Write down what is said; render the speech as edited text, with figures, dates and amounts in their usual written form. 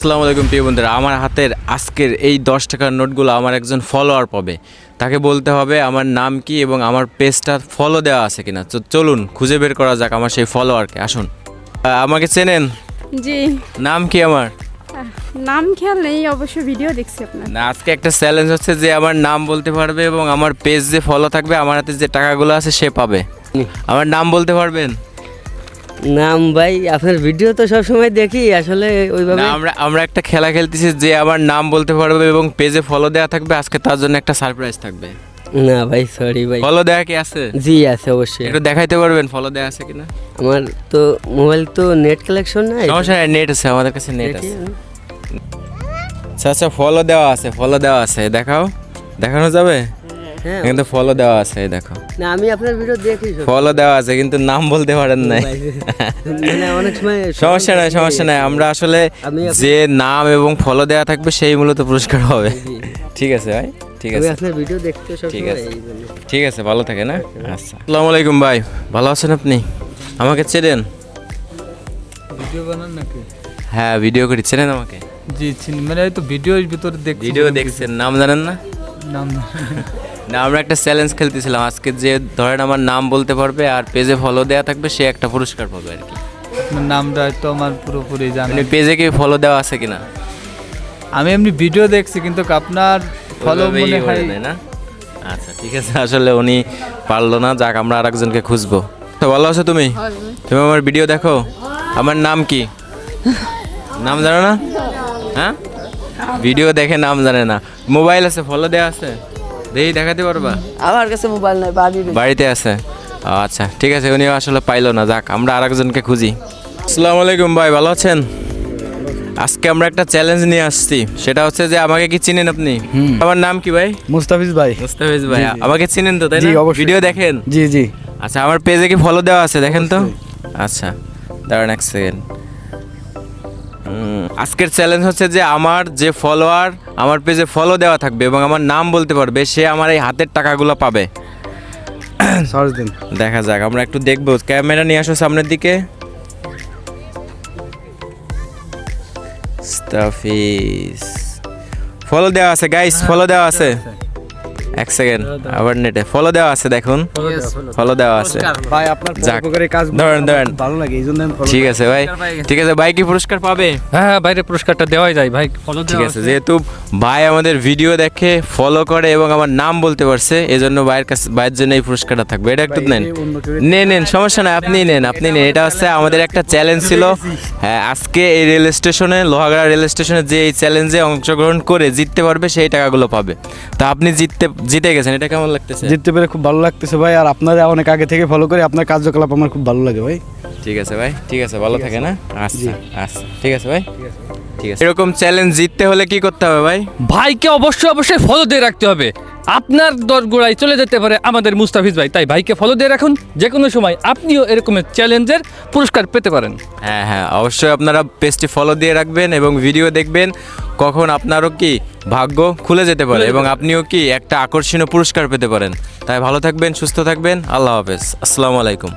আসসালামু আলাইকুম প্রিয় বন্ধুরা, আমার হাতের আজকের এই 10 টাকার নোটগুলো আমার একজন ফলোয়ার পাবে। তাকে বলতে হবে আমার নাম কি এবং আমার পেজটা ফলো দেওয়া আছে কিনা। তো চলুন খুঁজে বের করা যাক আমার সেই ফলোয়ারকে। আসুন, আমাকে চেনেন? জি। নাম কি আমার? নাম খেয়াল নেই, অবশ্য ভিডিও দেখছি আপনার। না, আজকে একটা চ্যালেঞ্জ হচ্ছে যে আমার নাম বলতে পারবে এবং আমার পেজ যে ফলো থাকবে, আমার হাতে যে টাকাগুলো আছে সে পাবে। আমার নাম বলতে পারবেন? নাম ভাই আপনার ভিডিও তো সব সময় দেখি, আসলে ওইভাবে না, আমরা একটা খেলা খেলতেছি যে আমার নাম বলতে পারবে এবং পেজে ফলো দেওয়া থাকবে। আজকে তার জন্য একটা সারপ্রাইজ থাকবে। না ভাই, সরি ভাই। ফলো দেওয়া কি আছে? জি আছে অবশ্যই। একটু দেখাইতে পারবেন ফলো দেওয়া আছে কিনা? আমার তো মোবাইল তো নেট কালেকশন নাই। সমস্যা নাই, নেট আছে, আমাদের কাছে নেট দেখি আছে। আমি। আচ্ছা আচ্ছা, ফলো দেওয়া আছে, ফলো দেওয়া আছে। দেখাও, দেখানো যাবে? হ্যাঁ কিন্তু ফলো দেওয়া আছে, এই দেখো না, আমি আপনার ভিডিও দেখি সব। ফলো দেওয়া আছে, কিন্তু নাম বলতে পারেন নাই। মানে অনেক সময় সমস্যা নাই, সমস্যা নাই। আমরা আসলে আমি আপনার- যে নাম এবং ফলো দেওয়া থাকবে সেই মূলত পুরস্কার হবে। জি। ঠিক আছে ভাই, ঠিক আমি আছে, আপনার ভিডিও দেখতে সব ঠিক সময় আছে। এই জন্য। ঠিক আছে, ভালো থাকে না? আচ্ছা, আসসালামু আলাইকুম ভাই, ভালো আছেন আপনি? আমাকে চেনেন? ভিডিও বানান নাকি? হ্যাঁ, ভিডিও করি, চেনেন আমাকে? জি চিনি, মানে এই তো ভিডিওর ভিতরে দেখছি। ভিডিও দেখছেন, নাম জানেন না? নাম না। না, আমরা একটা চ্যালেঞ্জ খেলতেছিলাম আজকে, যে ধরেন আমার নাম বলতে পারবে আর পেজে ফলো দেওয়া থাকবে সে একটা পুরস্কার পাবে আর কি। আপনার নামটা হয়তো আমার পুরোপুরি জানা মানে নেই। পেজে কি ফলো দেওয়া আছে কিনা? আমি এমনি ভিডিও দেখছি, কিন্তু আপনার ফলো ওইভাবেই মনে করে হয় নেয় না? আচ্ছা ঠিক আছে, আসলে উনি পারলো না, যাক আমরা আরেকজনকে খুঁজবো। তো ভালো আছো তুমি? তুমি আমার ভিডিও দেখো? আমার নাম কি? নাম জানো না? হ্যাঁ, ভিডিও দেখে নাম জানে না। মোবাইল আছে, ফলো দেওয়া আছে, দেখি দেখাতে পারবা? আমার কাছে মোবাইল নাই, বাড়িতে আছে। আচ্ছা ঠিক আছে, উনিও আসলে পাইলো না, যাক আমরা আরেকজনকে খুঁজি। আসসালামু আলাইকুম ভাই, ভালো আছেন? আজকে আমরা একটা চ্যালেঞ্জ নিয়ে আসছি, সেটা হচ্ছে যে আমাকে কি চিনেন আপনি? আমার নাম কি ভাই? মুস্তাফিজ ভাই। মুস্তাফিজ ভাই, আমাকে চিনেন তো, তাই জি, না? অবশ্যই। ভিডিও দেখেন? জি জি। আচ্ছা, আমার পেজে কি ফলো দেওয়া আছে দেখেন তো। আচ্ছা দাঁড়ান এক সেকেন্ড। আজকের চ্যালেঞ্জ হচ্ছে যে আমার যে ফলোয়ার আমার পেজে ফলো দেওয়া থাকবে এবং আমার নাম বলতে পারবে সে আমার এই হাতের টাকাগুলো পাবে। সার্চ দিন। দেখা যাক, আমরা একটু দেখবো। ক্যামেরা নিয়ে আসো সামনের দিকে। মুস্তাফিজ, ফলো দেওয়া আছে গাইস, ফলো দেওয়া আছে। এক সেকেন্ড, আবার নেটে ফলো দেওয়া আছে, দেখুন ফলো দেওয়া আছে। ভাই আপনার যাক, উপকারী কাজ ধরেন ধরেন। ভালো লাগে, এই জন্য আমি follow ঠিক করি। আছে ভাই, ঠিক আছে। ভাই কি পুরস্কার পাবে? হ্যাঁ বাইরে পুরস্কারটা দেওয়াই যায় ভাই, ফলো ঠিক আছে, যেহেতু ভাই আমাদের ভিডিও দেখে ফলো করে এবং আমার নাম বলতে পারছে, এজন্য ভাইয়ের জন্য এই পুরস্কারটা থাকবে। এটা একটু নেন, অন্য কেউ- নেন, সমস্যা নাই, আপনি নেন, আপনি নেন। এটা হচ্ছে আমাদের একটা চ্যালেঞ্জ ছিল। হ্যাঁ, আজকে এই রেল স্টেশনে, লোহাগড়া রেল স্টেশনে যে এই চ্যালেঞ্জে অংশগ্রহণ করে জিততে পারবে সেই টাকাগুলো পাবে। তো আপনি জিতে গেছেন, এটা কেমন লাগতেছে? জিততে পেরে খুব ভালো লাগতেছে ভাই, আর আপনারা অনেক আগে থেকে ফলো করে আপনার কার্যকলাপ আমার খুব ভালো লাগে ভাই। ঠিক আছে ভাই, ঠিক আছে, ভালো থাকে না? আচ্ছা আচ্ছা, ঠিক আছে ভাই, ঠিক আছে। এরকম চ্যালেঞ্জ জিততে হলে কি করতে হবে ভাই? ভাইকে অবশ্যই ফলো দিয়ে রাখতে হবে। আপনার দরগোড়ায় চলে যেতে পারে আমাদের মুস্তাফিজ ভাই, তাই ভাইকে ফলো দিয়ে রাখুন। যে কোনো সময় আপনিও এরকমের চ্যালেঞ্জের পুরস্কার পেতে পারেন। হ্যাঁ হ্যাঁ, অবশ্যই আপনারা পেজটি ফলো দিয়ে রাখবেন এবং ভিডিও দেখবেন, কখন আপনারও কি ভাগ্য খুলে যেতে পারে এবং আপনিও কি একটা আকর্ষণীয় পুরস্কার পেতে পারেন। তাই ভালো থাকবেন, সুস্থ থাকবেন, আল্লাহ হাফেজ, আসসালামু আলাইকুম।